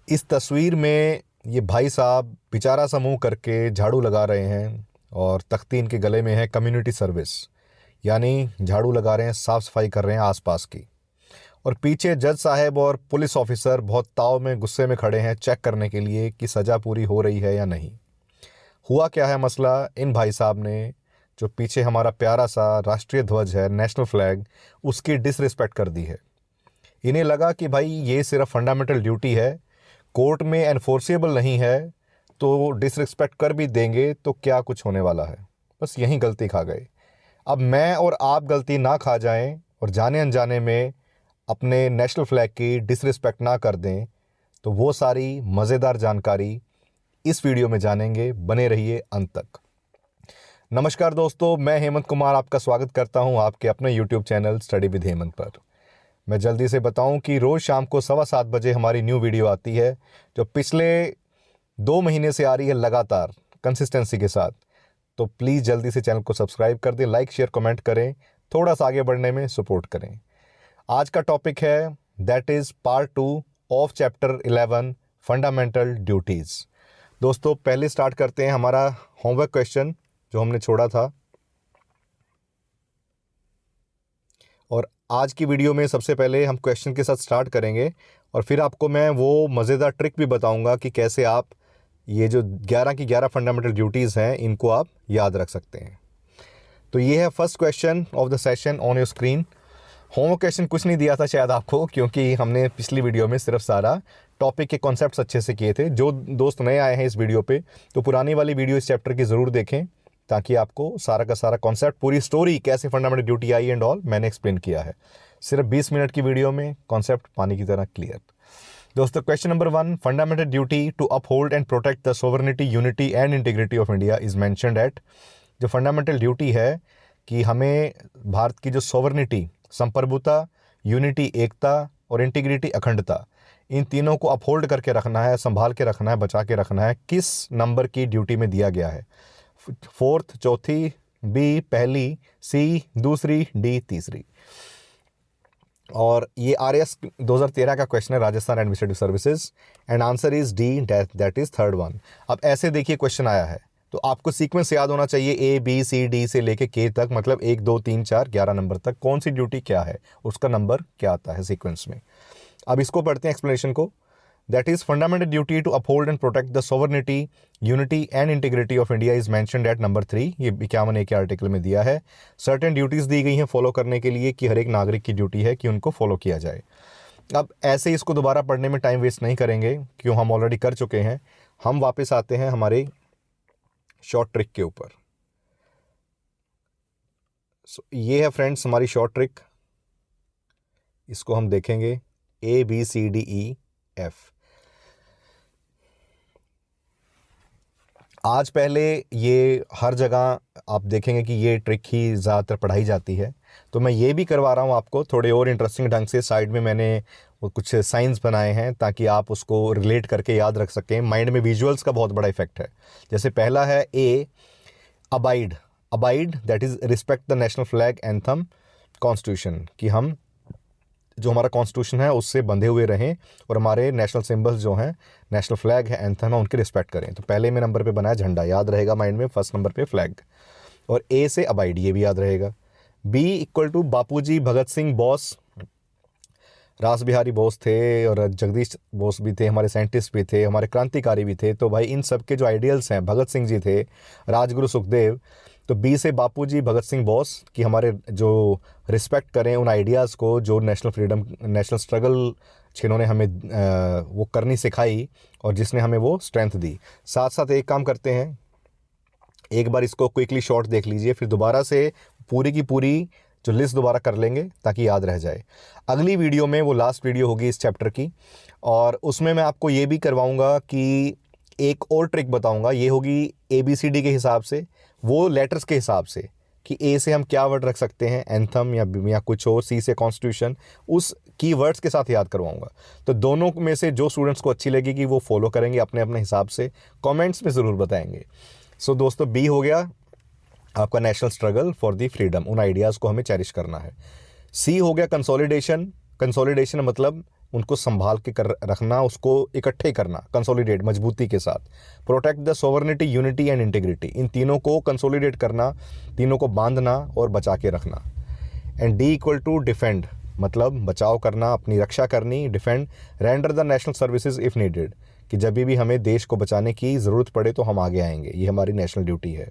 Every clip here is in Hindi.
इस तस्वीर में ये भाई साहब बेचारा सा मुंह करके झाड़ू लगा रहे हैं और तख्ती इनके गले में है कम्युनिटी सर्विस, यानी झाड़ू लगा रहे हैं, साफ़ सफाई कर रहे हैं आसपास की। और पीछे जज साहब और पुलिस ऑफिसर बहुत ताव में गुस्से में खड़े हैं चेक करने के लिए कि सज़ा पूरी हो रही है या नहीं। हुआ क्या है मसला, इन भाई साहब ने जो पीछे हमारा प्यारा सा राष्ट्रीय ध्वज है, नेशनल फ्लैग, उसकी डिसरिस्पेक्ट कर दी है। इन्हें लगा कि भाई ये सिर्फ फंडामेंटल ड्यूटी है, कोर्ट में एनफोर्सेबल नहीं है, तो डिसरिस्पेक्ट कर भी देंगे तो क्या कुछ होने वाला है। बस यहीं गलती खा गए। अब मैं और आप गलती ना खा जाएं और जाने अनजाने में अपने नेशनल फ्लैग की डिसरिस्पेक्ट ना कर दें, तो वो सारी मज़ेदार जानकारी इस वीडियो में जानेंगे। बने रहिए अंत तक। नमस्कार दोस्तों, मैं हेमंत कुमार आपका स्वागत करता हूं आपके अपने YouTube channel study with Hemant पर। मैं जल्दी से बताऊं कि रोज़ शाम को 7:15 बजे हमारी न्यू वीडियो आती है, जो पिछले 2 महीने से आ रही है लगातार कंसिस्टेंसी के साथ। तो प्लीज़ जल्दी से चैनल को सब्सक्राइब कर दें, लाइक शेयर कमेंट करें, थोड़ा सा आगे बढ़ने में सपोर्ट करें। आज का टॉपिक है that is part 2 of chapter 11 fundamental duties. दोस्तों पहले स्टार्ट करते हैं हमारा होमवर्क क्वेश्चन जो हमने छोड़ा था। और आज की वीडियो में सबसे पहले हम क्वेश्चन के साथ स्टार्ट करेंगे और फिर आपको मैं वो मज़ेदार ट्रिक भी बताऊंगा कि कैसे आप ये जो 11 की 11 फंडामेंटल ड्यूटीज़ हैं इनको आप याद रख सकते हैं। तो ये है first question of the session on your screen. Homework question कुछ नहीं दिया था शायद आपको, क्योंकि हमने पिछली वीडियो में सिर्फ सारा टॉपिक के कॉन्सेप्ट्स अच्छे से किए थे। जो दोस्त नए आए हैं इस वीडियो पे, तो पुरानी वाली वीडियो इस चैप्टर की ज़रूर देखें, ताकि आपको सारा का सारा कॉन्सेप्ट, पूरी स्टोरी कैसे fundamental duty I and all मैंने एक्सप्लेन किया है। सिर्फ 20 मिनट की वीडियो में कॉन्सेप्ट पानी की तरह क्लियर। दोस्तों question number 1, fundamental duty to uphold and protect the sovereignty, unity and integrity of India is mentioned at. जो फंडामेंटल ड्यूटी है कि हमें भारत की जो सोवरेनिटी, संप्रभुता, यूनिटी एकता और इंटीग्रिटी अखंडता, इन तीनों को अपहोल्ड करके रखना है, संभाल के रखना है, बचा के रखना है, किस नंबर की ड्यूटी में दिया गया है? 4th चौथी, बी पहली, सी दूसरी, डी तीसरी। और ये RS 2013 का क्वेश्चन है, Rajasthan administrative services, and answer is D, that is third one. अब ऐसे देखिए क्वेश्चन आया है तो आपको सीक्वेंस याद होना चाहिए, A B C D से लेके K तक, मतलब 1 2 3 4 11 नंबर तक कौन सी ड्यूटी क्या है, उसका नंबर क्या आता है सीक्वेंस में। अब इसको पढ़ते हैं एक्सप्लेनेशन को। That is fundamental duty to uphold and protect the sovereignty, unity and integrity of India is mentioned at number 3। ये 51A के आर्टिकल में दिया है। सर्टेन ड्यूटीज़ दी गई हैं फॉलो करने के लिए, कि हर एक नागरिक की ड्यूटी है कि उनको फॉलो किया जाए। अब ऐसे इसको दोबारा पढ़ने में टाइम वेस्ट नहीं करेंगे, क्यों हम ऑलरेडी कर चुके हैं। हम वापस आते हैं हमारे शॉर्ट ट्रिक के ऊपर। ये है फ्रेंड्स हमारी शॉर्ट ट्रिक, इसको हम देखेंगे A B C D E F। आज पहले ये हर जगह आप देखेंगे कि ये ट्रिक ही ज़्यादातर पढ़ाई जाती है, तो मैं ये भी करवा रहा हूँ आपको थोड़े और इंटरेस्टिंग ढंग से। साइड में मैंने वो कुछ साइंस बनाए हैं ताकि आप उसको रिलेट करके याद रख सकें। माइंड में विजुअल्स का बहुत बड़ा इफेक्ट है। जैसे पहला है A, abide. Abide that is respect the national flag, anthem, constitution, कि हम जो हमारा कॉन्स्टिट्यूशन है उससे बंधे हुए रहें और हमारे नेशनल सिंबल्स जो हैं, नेशनल फ्लैग है, एंथम है, उनकी रिस्पेक्ट करें। तो पहले में नंबर पे बनाया झंडा, याद रहेगा माइंड में, फर्स्ट नंबर पे फ्लैग। और A से अबाइड, ये भी याद रहेगा। B इक्वल टू बापूजी भगत सिंह बोस, रास बिहारी बोस थे और जगदीश बोस भी थे, हमारे साइंटिस्ट भी थे, हमारे क्रांतिकारी भी थे। तो भाई इन सब के जो आइडियल्स हैं, भगत सिंह जी थे, राजगुरु सुखदेव, तो B से बापूजी भगत सिंह बोस कि हमारे जो रिस्पेक्ट करें उन आइडियाज़ को, जो नेशनल फ्रीडम, नेशनल स्ट्रगल जिन्होंने हमें वो करनी सिखाई और जिसने हमें वो स्ट्रेंथ दी। साथ साथ एक काम करते हैं, एक बार इसको क्विकली शॉर्ट देख लीजिए, फिर दोबारा से पूरी की पूरी जो लिस्ट दोबारा कर लेंगे ताकि याद रह जाए। अगली वीडियो में, वो लास्ट वीडियो होगी इस चैप्टर की, और उसमें मैं आपको ये भी करवाऊंगा कि एक और ट्रिक बताऊंगा। ये होगी ABCD के हिसाब से, वो लेटर्स के हिसाब से, कि A से हम क्या वर्ड रख सकते हैं, एंथम या कुछ और, C से कॉन्स्टिट्यूशन, उस की वर्ड्स के साथ याद करवाऊंगा। तो दोनों में से जो स्टूडेंट्स को अच्छी लगेगी वो फॉलो करेंगे अपने अपने हिसाब से, कमेंट्स में ज़रूर बताएंगे। सो दोस्तों B हो गया आपका national struggle for the freedom, उन आइडियाज़ को हमें चेरिश करना है। C हो गया कंसोलिडेशन। कंसोलिडेशन मतलब उनको संभाल के कर रखना, उसको इकट्ठे करना, कंसोलिडेट, मजबूती के साथ। Protect the sovereignty, unity and integrity, इन तीनों को कंसोलिडेट करना, तीनों को बांधना और बचा के रखना। And D equal to defend, मतलब बचाव करना, अपनी रक्षा करनी। Defend, render the national services if needed, कि जब भी हमें देश को बचाने की ज़रूरत पड़े तो हम आगे आएंगे, ये हमारी नेशनल ड्यूटी है।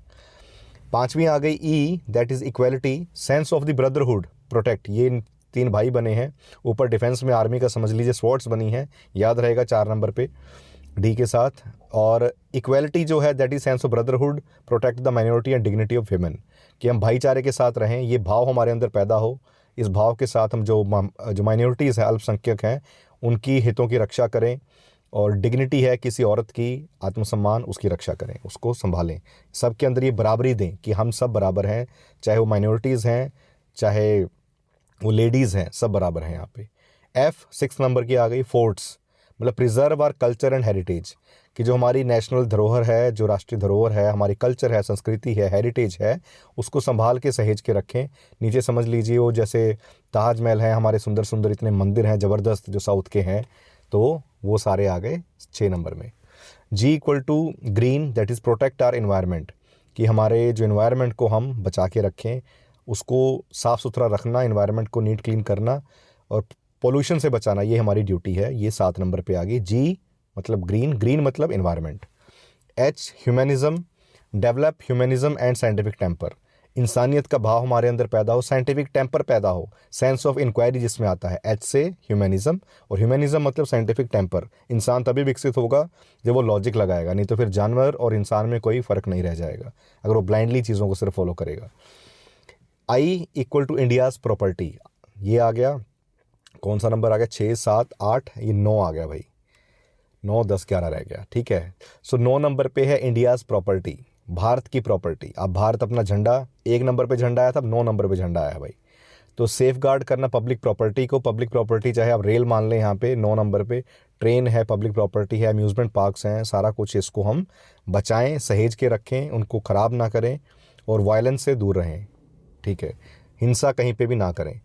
पांचवी आ गई E, that is equality, sense of the brotherhood, protect, ये तीन भाई बने हैं। ऊपर डिफेंस में आर्मी का समझ लीजिए स्वॉर्ड्स बनी है, याद रहेगा 4 नंबर पे डी के साथ। और इक्वलिटी जो है that is sense of brotherhood, protect the minority and dignity of human, कि हम भाईचारे के साथ रहें, ये भाव हमारे अंदर पैदा हो। इस भाव के साथ हम जो माइनॉरिटीज़ हैं, अल्पसंख्यक हैं, उनकी हितों की रक्षा करें। और डिग्निटी है किसी औरत की आत्मसम्मान, उसकी रक्षा करें, उसको संभालें। सबके अंदर ये बराबरी दें कि हम सब बराबर हैं, चाहे वो माइनॉरिटीज़ हैं, चाहे वो लेडीज़ हैं, सब बराबर हैं यहाँ पे। एफ 6 नंबर की आ गई, फोर्ट्स, मतलब preserve our culture and heritage, कि जो हमारी नेशनल धरोहर है, जो राष्ट्रीय धरोहर है, हमारी कल्चर है, संस्कृति है, हेरिटेज है, उसको संभाल के सहेज के रखें। नीचे समझ लीजिए वो जैसे ताजमहल है, हमारे सुंदर सुंदर इतने मंदिर हैं ज़बरदस्त जो साउथ के हैं, तो वो सारे आ गए 6 नंबर में। G equal to green, that is protect our environment, कि हमारे जो इन्वायरमेंट को हम बचा के रखें, उसको साफ़ सुथरा रखना, इन्वायरमेंट को नीट क्लीन करना और पोल्यूशन से बचाना, ये हमारी ड्यूटी है। ये 7 नंबर पे आ गई। जी मतलब ग्रीन, ग्रीन मतलब environment. H humanism, develop humanism and scientific temper, इंसानियत का भाव हमारे अंदर पैदा हो, साइंटिफिक टेम्पर पैदा हो, सेंस ऑफ इंक्वायरी जिसमें आता है। एच से ह्यूमनिज़म, और ह्यूमनिज़म मतलब साइंटिफिक टेम्पर। इंसान तभी विकसित होगा जब वो लॉजिक लगाएगा, नहीं तो फिर जानवर और इंसान में कोई फ़र्क नहीं रह जाएगा अगर वो ब्लाइंडली चीज़ों को सिर्फ फॉलो करेगा। I equal to India's property, ये आ गया, कौन सा नंबर आ गया, 6, 7, 8, ये 9 आ गया भाई, 9, 10, 11 रह गया, ठीक है। सो 9 नंबर पे है इंडियाज़ प्रॉपर्टी, भारत की प्रॉपर्टी। अब भारत अपना झंडा 1 नंबर पे झंडा आया था, अब 9 नंबर पे झंडा आया भाई। तो सेफ गार्ड करना पब्लिक प्रॉपर्टी को, पब्लिक प्रॉपर्टी चाहे आप रेल मान लें, यहाँ पे 9 नंबर पे ट्रेन है, पब्लिक प्रॉपर्टी है, अम्यूज़मेंट पार्क्स हैं, सारा कुछ, इसको हम बचाएं, सहेज के रखें, उनको ख़राब ना करें और वायलेंस से दूर रहें, ठीक है, हिंसा कहीं पे भी ना करें।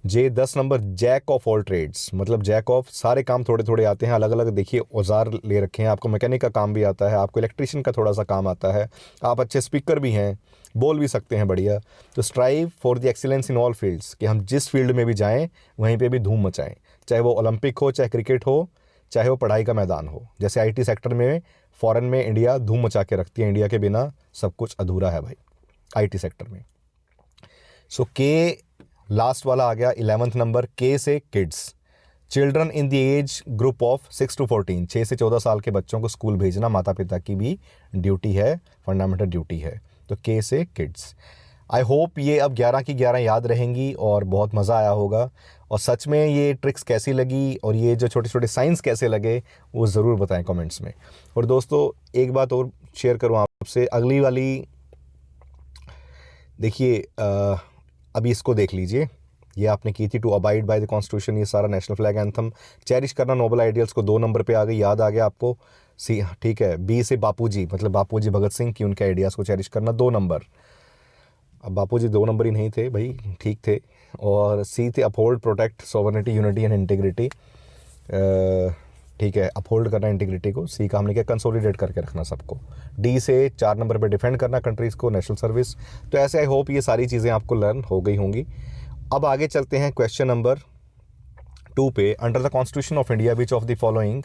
J 10 number, jack of all trades, मतलब जैक ऑफ, सारे काम थोड़े थोड़े आते हैं, अलग अलग देखिए औजार ले रखे हैं, आपको मैकेनिक का काम भी आता है, आपको इलेक्ट्रिशियन का थोड़ा सा काम आता है, आप अच्छे स्पीकर भी हैं, बोल भी सकते हैं बढ़िया। तो strive for the excellence in all fields, कि हम जिस फील्ड में भी जाएँ वहीं पर भी धूम मचाएँ, चाहे वो ओलंपिक हो, चाहे क्रिकेट हो, चाहे वो पढ़ाई का मैदान हो। जैसे IT सेक्टर में फ़ॉरेन में इंडिया धूम मचा के रखती है, इंडिया के बिना सब कुछ अधूरा है भाई IT सेक्टर में। सो के लास्ट वाला आ गया 11th नंबर, के से kids, children in the age group of 6 to 14, 6 से 14 साल के बच्चों को स्कूल भेजना माता पिता की भी ड्यूटी है, फंडामेंटल ड्यूटी है। तो के से किड्स। आई होप ये अब 11 की 11 याद रहेंगी और बहुत मज़ा आया होगा। और सच में ये ट्रिक्स कैसी लगी और ये जो छोटे छोटे साइंस कैसे लगे वो ज़रूर बताएं कमेंट्स में। और दोस्तों एक बात और शेयर करूँ आपसे, अगली वाली देखिए, अभी इसको देख लीजिए, ये आपने की थी to abide by the constitution, ये सारा नेशनल फ्लैग एंथम, चेरिश करना नोबल आइडियल्स को 2 नंबर पे आ गई, याद आ गया आपको। सी, ठीक है। बी से बापूजी, मतलब बापूजी भगत सिंह की, उनके आइडियाज़ को चेरिश करना, 2 नंबर। अब बापूजी 2 नंबर ही नहीं थे भाई, ठीक थे। और सी थे uphold protect sovereignty unity and integrity, ठीक है, अपहोल्ड करना इंटीग्रिटी को। सी का हमने क्या, कंसोलिडेट करके रखना सबको। डी से 4 नंबर पे डिफेंड करना कंट्रीज़ को, नेशनल सर्विस। तो ऐसे आई होप ये सारी चीज़ें आपको लर्न हो गई होंगी। अब आगे चलते हैं क्वेश्चन नंबर 2 पे। Under the constitution of India which of the following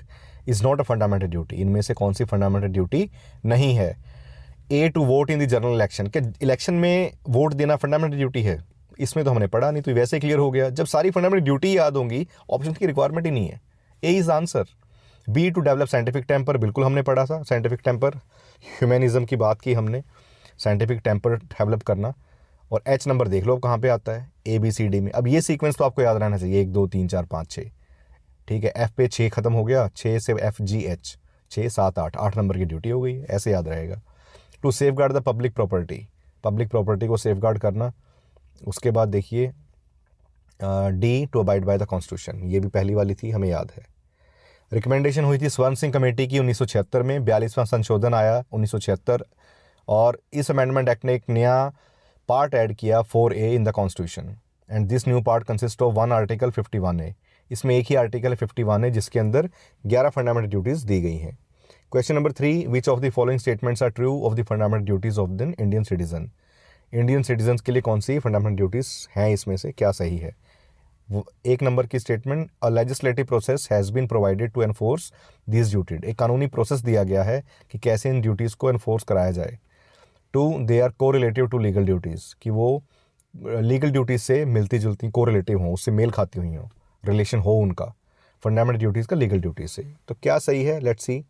is not a fundamental duty, इनमें से कौन सी फंडामेंटल ड्यूटी नहीं है। A to vote in the general election, के इलेक्शन में वोट देना फंडामेंटल ड्यूटी है, इसमें तो हमने पढ़ा नहीं, तो वैसे ही क्लियर हो गया। जब सारी फंडामेंटल ड्यूटी याद होंगी, ऑप्शन की रिक्वायरमेंट ही नहीं है। A is answer. B to develop scientific temper, बिल्कुल हमने पढ़ा था, साइंटिफिक टेम्पर, ह्यूमनिज़म की बात की हमने, साइंटिफिक टेम्पर डेवलप करना। और एच नंबर देख लो कहाँ पे आता है, ABCD में। अब ये सीक्वेंस तो आपको याद रहना चाहिए, 1 2 3 4 5 6, ठीक है। F पे 6 खत्म हो गया, 6 से FGH, 6 7 8, 8 नंबर की ड्यूटी हो गई, ऐसे याद रहेगा। To safeguard the public property, public property को सेफ गार्ड करना। उसके बाद देखिए D to abide by the constitution, ये भी पहली वाली थी, हमें याद है। रिकमेंडेशन हुई थी स्वर्ण सिंह कमेटी की 1976 में, 42वां संशोधन आया 1976, और इस अमेंडमेंट एक्ट ने एक नया पार्ट ऐड किया 4A in the constitution, and this new part consist of 1 article 51A। इसमें एक ही आर्टिकल 51 है जिसके अंदर 11 फंडामेंटल ड्यूटीज़ दी गई हैं। Question number 3, which of the following statements are true of the fundamental duties of the Indian citizen. Indian citizens के लिए कौन सी फंडामेंटल ड्यूटीज़ हैं, इसमें से क्या सही है। एक नंबर की statement, a legislative process has been provided to enforce this duty. एक कानूनी प्रोसेस दिया गया है कि कैसे इन ड्यूटीज़ को एनफोर्स कराया जाए। 2, दे आर को रिलेटिव टू लीगल ड्यूटीज़, कि वो लीगल ड्यूटीज़ से मिलती जुलती, को रिलेटिव हों, उससे मेल खाती हुई हों, रिलेशन हो उनका फंडामेंटल ड्यूटीज़ का लीगल ड्यूटीज़ से। तो क्या सही है, let's see.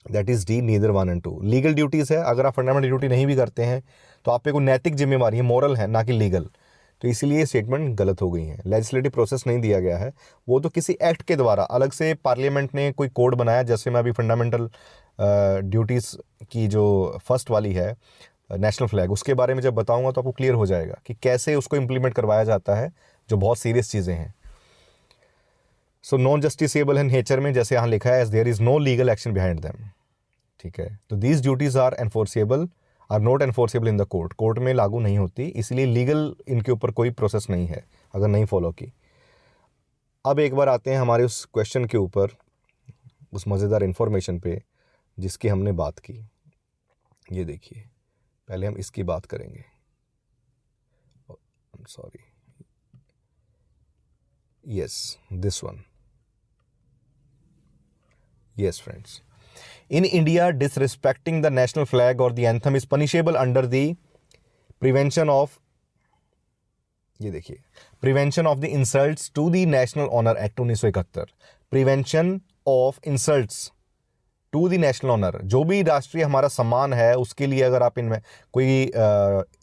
That is D, neither 1 and 2। Legal duties है, अगर आप फंडामेंटल ड्यूटी नहीं भी करते हैं तो आप पे कोई नैतिक जिम्मेवारी है, मॉरल है, ना कि लीगल। तो इसीलिए ये स्टेटमेंट गलत हो गई है। लेजिस्लेटिव प्रोसेस नहीं दिया गया है, वो तो किसी एक्ट के द्वारा अलग से पार्लियामेंट ने कोई कोड बनाया। जैसे मैं अभी फंडामेंटल ड्यूटीज़ की जो फर्स्ट वाली है, नेशनल फ्लैग, उसके बारे में जब बताऊंगा तो आपको क्लियर हो जाएगा कि कैसे उसको इम्प्लीमेंट करवाया जाता है, जो बहुत सीरियस चीज़ें हैं। सो नॉन जस्टिसेबल है नेचर में, जैसे यहाँ लिखा है, as there is no legal action behind them. ठीक है, तो these duties are enforceable, are not enforceable in the court. Court में लागू नहीं होती, इसलिए लीगल इनके ऊपर कोई प्रोसेस नहीं है अगर नहीं फॉलो की। अब एक बार आते हैं हमारे उस क्वेश्चन के ऊपर, उस मज़ेदार इन्फॉर्मेशन पे जिसकी हमने बात की। ये देखिए, पहले हम इसकी बात करेंगे। Sorry, yes, this one. Yes friends, in India, disrespecting the national flag or the anthem is punishable under the prevention of, ये देखिए, prevention of the insults to the national honour act 1971। Prevention of insults to the national honour, जो भी राष्ट्रीय हमारा सम्मान है उसके लिए अगर आप इनमें कोई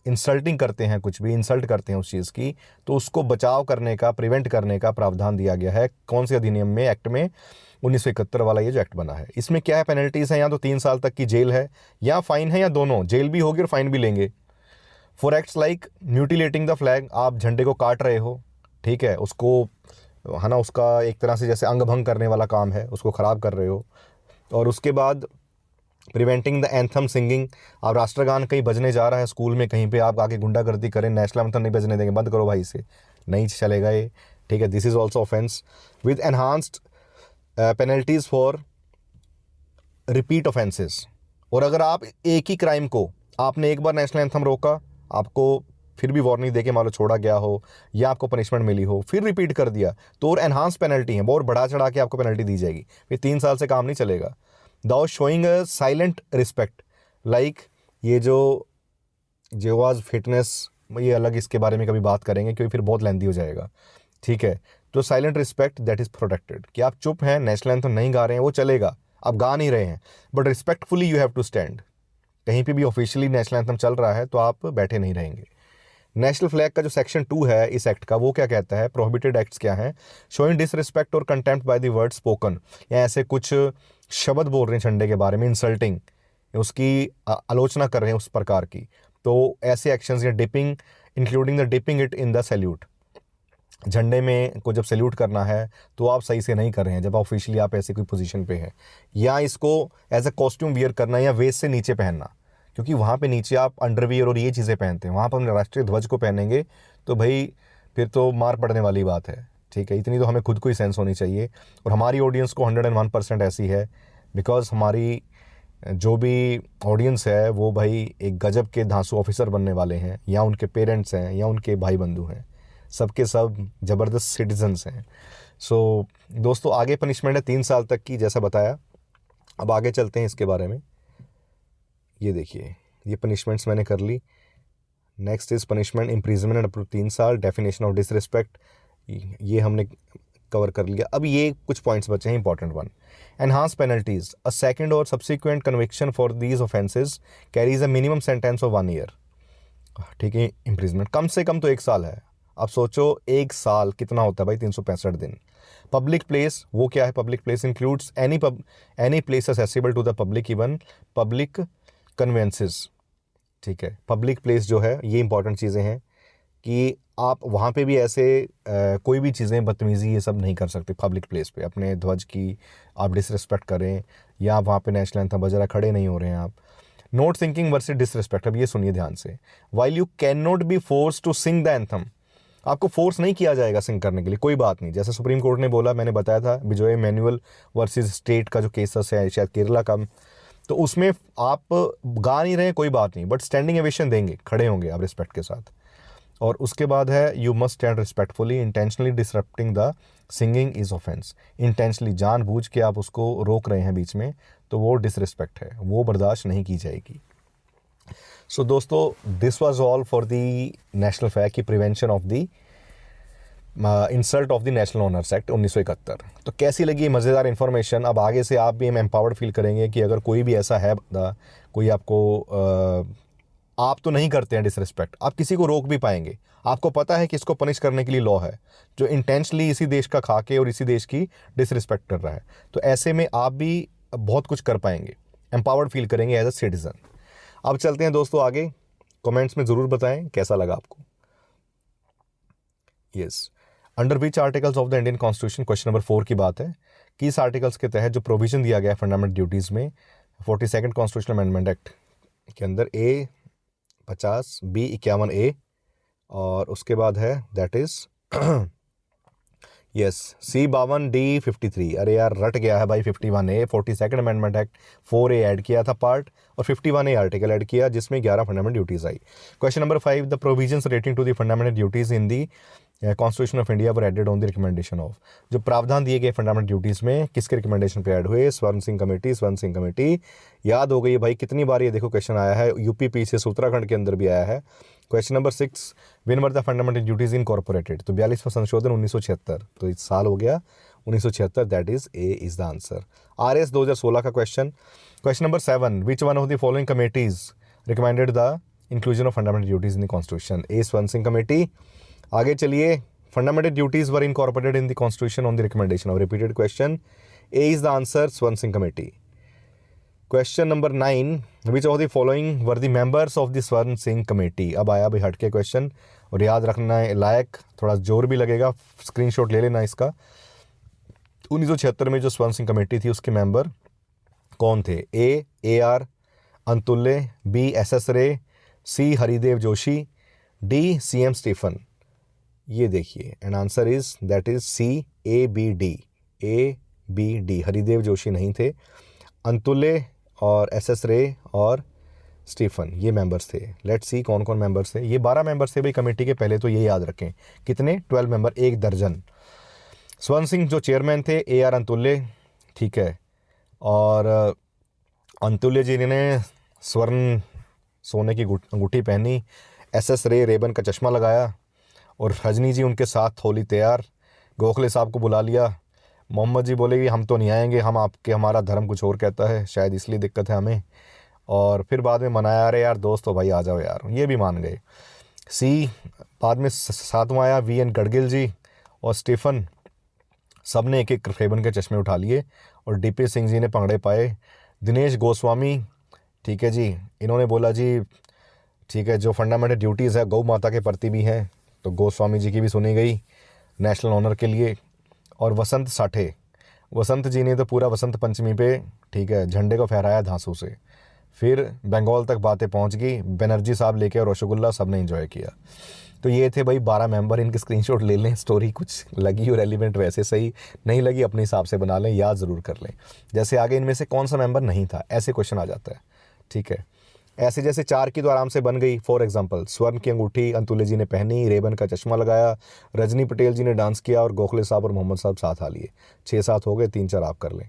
इंसल्टिंग करते हैं, कुछ भी इंसल्ट करते हैं उस चीज़ की, तो उसको बचाव करने का, प्रिवेंट करने का प्रावधान दिया गया है। कौन से अधिनियम में, एक्ट में, 1971 वाला ये जो एक्ट बना है। इसमें क्या है, पेनल्टीज़ हैं, या तो 3 साल तक की जेल है, या फाइन है, या दोनों, जेल भी होगी और फाइन भी लेंगे। For acts like mutilating the flag, आप झंडे को काट रहे हो, ठीक है, उसको, है ना, उसका एक तरह से जैसे अंग भंग करने वाला काम है, उसको ख़राब कर रहे हो। और उसके बाद प्रिवेंटिंग द एंथम सिंगिंग, आप राष्ट्रगान कहीं बजने जा रहा है स्कूल में, कहीं पे आप आके गुंडागर्दी करें, नेशनल एंथम नहीं बजने देंगे, बंद करो भाई से, नहीं चलेगा ये, ठीक है। This is also offence with enhanced penalties for repeat offences. और अगर आप एक ही क्राइम को, आपने एक बार नेशनल एंथम रोका, आपको फिर भी वार्निंग देके मान लो छोड़ा गया हो, या आपको पनिशमेंट मिली हो, फिर रिपीट कर दिया, तो और एनहांस पेनल्टी है, बहुत बढ़ा चढ़ा के आपको पेनल्टी दी जाएगी, फिर 3 साल से काम नहीं चलेगा। Though showing a silent respect, like ये जो जेवाज फिटनेस, ये अलग, इसके बारे में कभी बात करेंगे क्योंकि फिर बहुत लेंथी हो जाएगा, ठीक है। तो silent respect that is protected, कि आप चुप हैं, नेशनल एंथम नहीं गा रहे हैं, वो चलेगा, आप गा नहीं रहे हैं, but respectfully you have to stand. कहीं पे भी ऑफिशियली नेशनल एंथम चल रहा है तो आप बैठे नहीं रहेंगे। नेशनल फ्लैग का जो सेक्शन 2 है इस एक्ट का, वो क्या कहता है, प्रोहिबिटेड एक्ट्स क्या हैं, शोइंग डिसरिस्पेक्ट और contempt by the word spoken, या ऐसे कुछ शब्द बोल रहे हैं झंडे के बारे में, इंसल्टिंग, उसकी आलोचना कर रहे हैं उस प्रकार की, तो ऐसे एक्शंस, या dipping, including the dipping it in the salute, झंडे में को जब सैल्यूट करना है तो आप सही से नहीं कर रहे हैं जब ऑफिशियली आप ऐसी कोई पोजीशन पे हैं, या इसको एज अ कॉस्ट्यूम वियर करना, या वेस्ट से नीचे पहनना, क्योंकि वहाँ पे नीचे आप अंडरवियर और ये चीज़ें पहनते हैं, वहाँ पर हम राष्ट्रीय ध्वज को पहनेंगे तो भाई फिर तो मार पड़ने वाली बात है, ठीक है। इतनी तो हमें खुद को ही सेंस होनी चाहिए, और हमारी ऑडियंस को 101% ऐसी है, बिकॉज हमारी जो भी ऑडियंस है वो भाई एक गजब के धांसू ऑफिसर बनने वाले हैं, या उनके पेरेंट्स हैं, या उनके भाई बंधु हैं, सबके सब ज़बरदस्त सिटीजन्स हैं। सो दोस्तों, आगे पनिशमेंट है 3 साल तक की, जैसा बताया। अब आगे चलते हैं इसके बारे में। ये देखिए, ये पनिशमेंट्स मैंने कर ली। Next is punishment imprisonment up to 3 साल, डेफिनेशन ऑफ डिसरिस्पेक्ट, ये हमने कवर कर लिया। अब ये कुछ पॉइंट्स बचे हैं important one. Enhance penalties, a second और subsequent conviction for these offences carries a minimum sentence of 1 year, ठीक है। इम्प्रिजनमेंट कम से कम तो 1 साल है। अब सोचो 1 साल कितना होता है भाई, 365 दिन। पब्लिक प्लेस, वो क्या है, public place includes any place accessible to the public, even public conveyances, ठीक है। पब्लिक प्लेस जो है, ये इंपॉर्टेंट चीज़ें हैं कि आप वहाँ पे भी ऐसे कोई भी चीज़ें, बदतमीज़ी, ये सब नहीं कर सकते पब्लिक प्लेस पे। अपने ध्वज की आप डिसरिस्पेक्ट करें, या वहाँ पे नेशनल एंथम बज रहा, खड़े नहीं हो रहे हैं आप। नोट थिंकिंग वर्सेस डिसरिस्पेक्ट, अब ये सुनिए ध्यान से। While you can not be force to sing the anthem, आपको फोर्स नहीं किया जाएगा सिंग करने के लिए, कोई बात नहीं। जैसे सुप्रीम कोर्ट ने बोला, मैंने बताया था बिजॉय मैनुअल वर्सेस स्टेट का जो केसेस है शायद केरला का, तो उसमें आप गा नहीं रहे कोई बात नहीं, बट स्टैंडिंग एवेशन देंगे, खड़े होंगे आप रिस्पेक्ट के साथ। और उसके बाद है you must stand respectfully, intentionally disrupting the singing is offence. Intentionally, जानबूझ के आप उसको रोक रहे हैं बीच में, तो वो डिसरिस्पेक्ट है, वो बर्दाश्त नहीं की जाएगी। सो दोस्तों, this was all for the national flag की prevention of the insult of the national honours act 1971। तो कैसी लगी मज़ेदार इन्फॉर्मेशन। अब आगे से आप भी एम्पावर्ड फील करेंगे कि अगर कोई भी ऐसा है बंदा, कोई आपको आप तो नहीं करते हैं डिसरिस्पेक्ट, आप किसी को रोक भी पाएंगे, आपको पता है कि इसको पनिश करने के लिए लॉ है, जो इंटेंशनली इसी देश का खा के और इसी देश की डिसरिस्पेक्ट कर रहा है, तो ऐसे में आप भी बहुत कुछ कर पाएंगे, एम्पावर्ड फील करेंगे एज अ सिटीजन। अब चलते हैं दोस्तों आगे, कमेंट्स में ज़रूर बताएं कैसा लगा आपको। Yes, under which articles of the Indian constitution, question number 4 की बात है कि इस आर्टिकल्स के तहत जो प्रोविजन दिया गया है फंडामेंटल ड्यूटीज़ में 42 कॉन्स्टिट्यूशनल अमेंडमेंट एक्ट के अंदर, A 50, B 51A, और उसके बाद है that is yes C 52, D 53। अरे यार रट गया है भाई, 51A 42 amendment act 4A add किया था पार्ट, और 51A आर्टिकल ऐड किया जिसमें 11 फंडामेंटल ड्यूटीज़ आई। Question number 5, the provisions relating to the fundamental duties in the constitution of India were added on the recommendation of. जो प्रावधान दिए गए फंडामेंटल ड्यूटीज़ में किसके रिकमेंडेशन पे ऐड हुए? स्वर्ण सिंह कमेटी। याद हो गई भाई, कितनी बार ये देखो क्वेश्चन आया है, यूपी पीसीएस उत्तराखंड के अंदर भी आया है। Question number 6, win were the fundamental duties incorporated, तो 42वां संशोधन 1976, तो इस साल हो गया 1976, that is A is the answer. RS 2016 का question. Question number 7, which one of the following committees recommended the inclusion of fundamental duties in the constitution? A Swaran Singh committee. आगे चलिए, fundamental duties were incorporated in the constitution on the recommendation of, repeated question, A is the answer, Swaran Singh committee. Question number 9, which of the following were the members of the स्वर्ण सिंह कमेटी? अब आया भाई हटके क्वेश्चन, और याद रखना लायक, थोड़ा जोर भी लगेगा, स्क्रीनशॉट ले लेना इसका। 1976 में जो स्वर्ण सिंह कमेटी थी उसके मेंबर कौन थे? A AR Antulay, B SS Ray, C Haridev Joshi, D CM Stephen. ये देखिए, and answer is that is C ABD। Haridev Joshi नहीं थे, अंतुल्य और SS रे और स्टीफन ये मेंबर्स थे। लेट्स सी कौन कौन मेंबर्स थे। ये 12 मेंबर्स थे भाई कमेटी के, पहले तो ये याद रखें। कितने? 12 मेंबर, 1 दर्जन। स्वर्ण सिंह जो चेयरमैन थे, AR अंतुल्य, ठीक है, और अंतुल्य जी ने स्वर्ण सोने की अंगूठी पहनी, SS रे रेबन का चश्मा लगाया, और रजनी जी उनके साथ थोली तैयार। गोखले साहब को बुला लिया, मोहम्मद जी बोले कि हम तो नहीं आएंगे, हमारा धर्म कुछ और कहता है, शायद इसलिए दिक्कत है हमें। और फिर बाद में मनाया, अरे यार दोस्त तो भाई आ जाओ यार, ये भी मान गए। C बाद में 7वां आया, VN गडगिल जी और स्टीफन, सब ने एक एक रेबन के चश्मे उठा लिए, और DP सिंह जी ने पंगड़े पाए। दिनेश गोस्वामी, ठीक है जी, इन्होंने बोला जी ठीक है, जो फंडामेंटल ड्यूटीज़ है गौ माता के प्रति भी हैं, तो गोस्वामी जी की भी सुनी गई नेशनल ऑनर के लिए। और वसंत साठे, वसंत जी ने तो पूरा वसंत पंचमी पे, ठीक है, झंडे को फहराया धांसू से। फिर बंगाल तक बातें पहुंच गई, बनर्जी साहब लेके और रसगुल्ला, सब ने एंजॉय किया। तो ये थे भाई 12 मेंबर, इनके स्क्रीनशॉट ले लें। स्टोरी कुछ लगी और एलिमेंट वैसे सही नहीं लगी, अपने हिसाब से बना लें, याद ज़रूर कर लें। जैसे आगे इनमें से कौन सा मेंबर नहीं था, ऐसे क्वेश्चन आ जाता है, ठीक है। ऐसे जैसे 4 की तो आराम से बन गई। फॉर एग्जांपल, स्वर्ण की अंगूठी अंतुल्य जी ने पहनी, रेबन का चश्मा लगाया, रजनी पटेल जी ने डांस किया, और गोखले साहब और मोहम्मद साहब साथ आ लिए। 6-7 हो गए, 3-4 आप कर लें।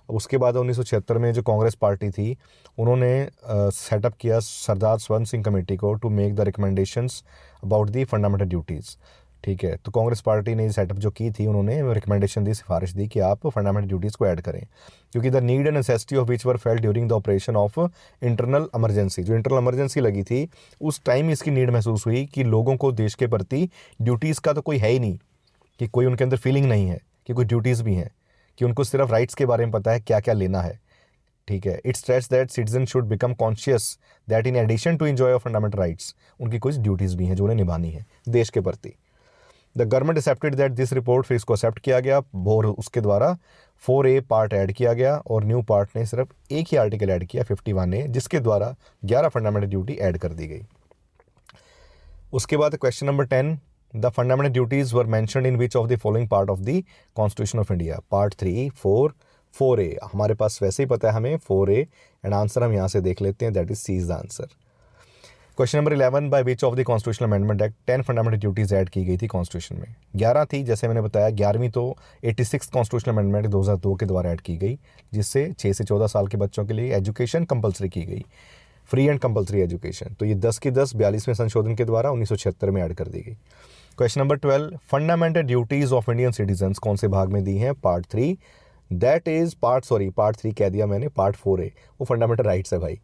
उसके बाद 1976 में जो कांग्रेस पार्टी थी, उन्होंने सेटअप किया सरदार स्वर्ण सिंह कमेटी को to make the recommendations about the fundamental duties, ठीक है। तो कांग्रेस पार्टी ने सेटअप जो की थी, उन्होंने रिकमेंडेशन दी, सिफारिश दी कि आप फंडामेंटल ड्यूटीज़ को ऐड करें, क्योंकि the need and necessity of which were felt during the operation of internal emergency. जो इंटरनल इमरजेंसी लगी थी उस टाइम इसकी नीड महसूस हुई कि लोगों को देश के प्रति ड्यूटीज़ का तो कोई है ही नहीं, कि कोई उनके अंदर फीलिंग नहीं है कि कोई ड्यूटीज़ भी हैं, कि उनको सिर्फ राइट्स के बारे में पता है, क्या क्या लेना है, ठीक है। It stress that citizen should become conscious that in addition to enjoy of fundamental rights, उनकी कुछ ड्यूटीज़ भी हैं जो उन्हें निभानी है देश के प्रति। The government accepted that this report, फिर इसको एक्सेप्ट किया गया, और उसके द्वारा 4A पार्ट ऐड किया गया, और न्यू पार्ट ने सिर्फ एक ही आर्टिकल ऐड किया 51A, जिसके द्वारा 11 फंडामेंटल ड्यूटी ऐड कर दी गई। उसके बाद question number 10, the fundamental duties were mentioned in which of the following part of the constitution of India? Part 3, 4, 4A। हमारे पास वैसे ही पता है हमें 4A, एंड आंसर हम यहाँ से देख लेते हैं, that is C is the answer. Question number 11, by which of the constitutional amendment act 10 fundamental duties add की गई थी कॉन्स्टिट्यूशन में? 11 थी, जैसे मैंने बताया 11वीं तो 86 कॉन्स्टिट्यूशनल अमेंडमेंट 2002 के द्वारा ऐड की गई, जिससे 6 से 14 साल के बच्चों के लिए एजुकेशन कंपलसरी की गई, फ्री एंड कंपलसरी एजुकेशन। तो ये 10 की 10 42वें संशोधन के द्वारा 1976 में ऐड कर दी गई। Question number 12, fundamental duties of Indian citizens कौन से भाग में दी हैं? पार्ट 3, दैट इज़ पार्ट 3 कह दिया मैंने, पार्ट 4A, वो फंडामेंटल राइट्स है भाई।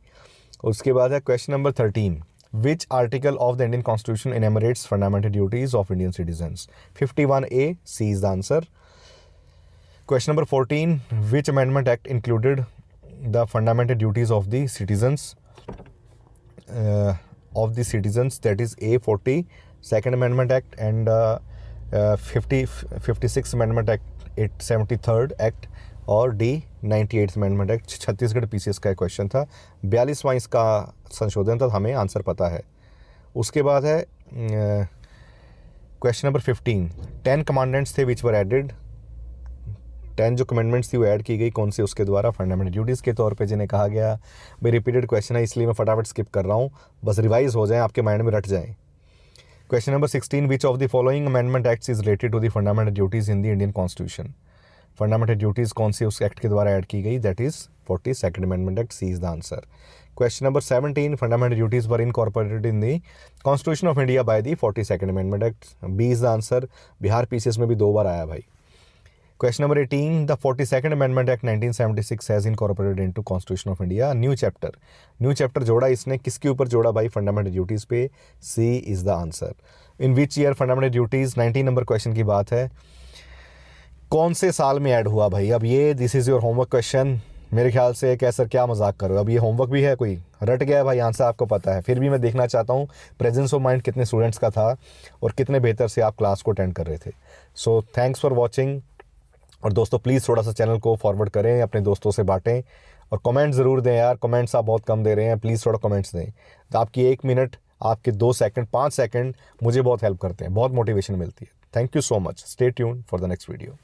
उसके बाद है question number 13, which article of the Indian constitution enumerates fundamental duties of Indian citizens? 51A, C is the answer. Question number 14, which amendment act included the fundamental duties of the citizens that is A40 Second Amendment Act and 56 Amendment Act, 73rd Act और D 98th Amendment Act। Chhattisgarh PCS का एक क्वेश्चन था, 42वां इसका संशोधन था, हमें आंसर पता है। उसके बाद है क्वेश्चन नंबर 15, 10 कमांडेंट्स थे विच वर एडेड, 10 जो कमेंडमेंट्स थी वो ऐड की गई कौन से उसके द्वारा? फंडामेंटल ड्यूटीज़ के तौर पे जिन्हें कहा गया। भाई रिपीटेड क्वेश्चन है इसलिए मैं फटाफट स्किप कर रहा हूँ, बस रिवाइज हो जाएं, आपके माइंड में रट जाएं। Question number 16, which of the following amendment acts is related to the fundamental duties in the Indian constitution? Fundamental duties कौन सी उस एक्ट के द्वारा ऐड की गई? That is 42nd amendment act, C is the answer. Question number 17, fundamental duties were incorporated in the constitution of India by the 42nd amendment act, B is the answer. Bihar PCS में भी 2 बार आया भाई। Question number 18, the 42nd Amendment Act 1976 has incorporated into Constitution of India new chapter जोड़ा इसने, किसके ऊपर जोड़ा भाई? फंडामेंटल ड्यूटीज़ पे, C is the answer. In which year fundamental duties, 19 number question की बात है, कौन से साल में ऐड हुआ भाई? अब ये this is your homework question. मेरे ख्याल से कैसर क्या मजाक करो, अब ये होमवर्क भी है, कोई रट गया है भाई, आंसर आपको पता है, फिर भी मैं देखना चाहता हूँ प्रेजेंस ऑफ माइंड कितने स्टूडेंट्स का था और कितने बेहतर से आप क्लास को अटेंड कर रहे थे। So thanks for watching. और दोस्तों प्लीज़ थोड़ा सा चैनल को फॉरवर्ड करें, अपने दोस्तों से बांटें और कमेंट ज़रूर दें यार, कमेंट्स आप बहुत कम दे रहे हैं, प्लीज़ थोड़ा कमेंट्स दें। तो आपकी 1 मिनट, आपके 2 सेकंड, 5 सेकंड मुझे बहुत हेल्प करते हैं, बहुत मोटिवेशन मिलती है। Thank you so much, stay tuned for the next video.